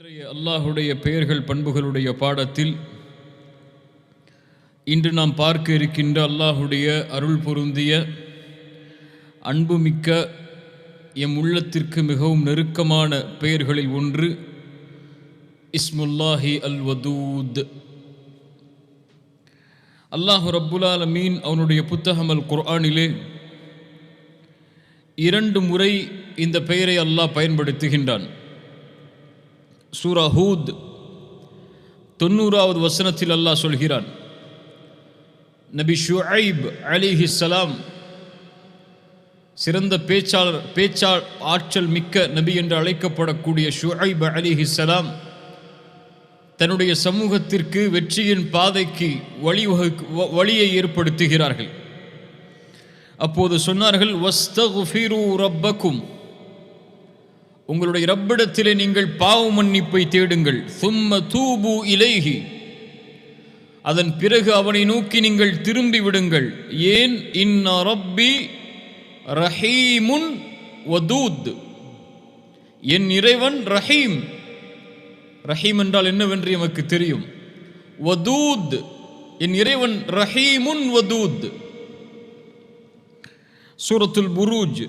இன்றைய அல்லாஹுடைய பெயர்கள் பண்புகளுடைய பாடத்தில் இன்று நாம் பார்க்க இருக்கின்ற அல்லாஹுடைய அருள் பொருந்திய அன்புமிக்க எம் உள்ளத்திற்கு மிகவும் நெருக்கமான பெயர்களில் ஒன்று இஸ்முல்லாஹி அல் வதூத். அல்லாஹு ரப்புல் ஆலமீன் அவனுடைய புத்தகம் அல் குர்ஆனிலே 2 முறை இந்த பெயரை அல்லாஹ் பயன்படுத்துகின்றான். சூரா ஹூத் 90வது வசனத்தில் அல்லாஹ் சொல்கிறான், நபி ஷுஐப் அலைஹிஸ்ஸலாம் சிறந்த பேச்சாளர் ஆற்றல் மிக்க நபி என்று அழைக்கப்படக்கூடிய ஷுஐப் அலைஹிஸ்ஸலாம் தன்னுடைய சமூகத்திற்கு வெற்றியின் பாதைக்கு வழியை ஏற்படுத்துகிறார்கள். அப்போது சொன்னார்கள், வஸ்தக்ஃபிரு ரப்பக்கும், உங்களுடைய ரப்பிடத்திலே நீங்கள் பாவ மன்னிப்பை தேடுங்கள். சும்ம தூபு இலைஹி, அதன் பிறகு அவனை நோக்கி நீங்கள் திரும்பி விடுங்கள். ஏன்? இன்ன ரப்பி ரஹீமுன் வதூத், என் இறைவன் ரஹீம். ரஹீம் என்றால் என்னவென்று எமக்கு தெரியும். வதூத், என் இறைவன் ரஹீமுன் வதூத். சூரத்துல் புரூஜ்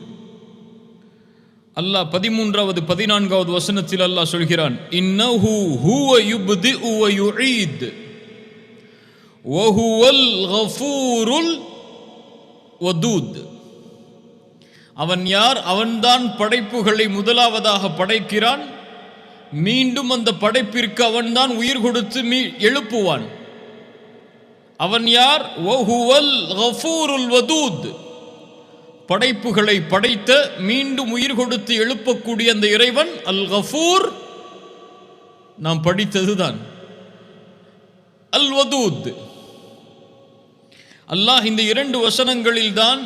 அல்லாஹ் 13வது 14வது வசனத்தில் அல்லாஹ் சொல்கிறான், இன்னஹு ஹுவ யுப்திஉ வ யுஈத் வ ஹுவல் கஃபூருல் வதூத். அவன் யார்? அவன்தான் படைப்புகளை முதலாவதாக படைக்கிறான், மீண்டும் அந்த படைப்பிற்கு அவன்தான் உயிர் கொடுத்து எழுப்புவான். அவன் யார்? வ ஹுவல் கஃபூருல் வதூத், படைப்புகளை படைத்த மீண்டும் உயிர் கொடுத்து எழுப்பக்கூடிய அந்த இறைவன் அல் கஃபூர். நாம் படித்ததுதான் அல் வதூத். அல்லாஹ் இந்த 2 வசனங்களில் தான்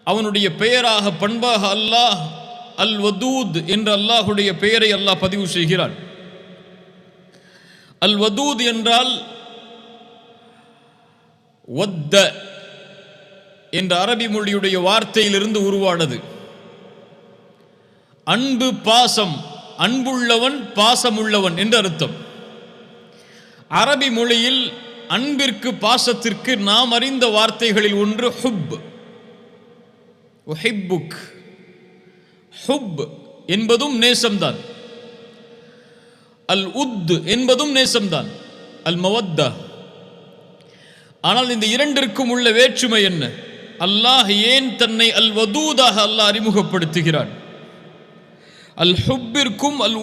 அவனுடைய பெயராக பண்பாக அல்லாஹ் அல் வதூத் என்ற அல்லாஹுடைய பெயரை அல்லாஹ் பதிவு செய்கிறான். அல் வதூத் என்றால் வத்த என்ற அரபி மொழியுடைய வார்த்தையிலிருந்து உருவானது. அன்பு, பாசம், அன்புள்ளவன், பாசமுள்ளவன் என்று அர்த்தம். அரபி மொழியில் அன்பிற்கு பாசத்திற்கு நாம் அறிந்த வார்த்தைகளில் ஒன்று ஹுப். உஹிப்புக், ஹுப் என்பதும் நேசம்தான். அல் உத் என்பதும் நேசம்தான், அல் மவத்தா. ஆனால் இந்த 2ற்கும் உள்ள வேற்றுமை என்ன? அல்லாஹ் ஏன் தன்னை அல் வதூதாக அல்லாஹ் அறிமுகப்படுத்துகிறான்? அல் ஹுப்பிற்கும் அல்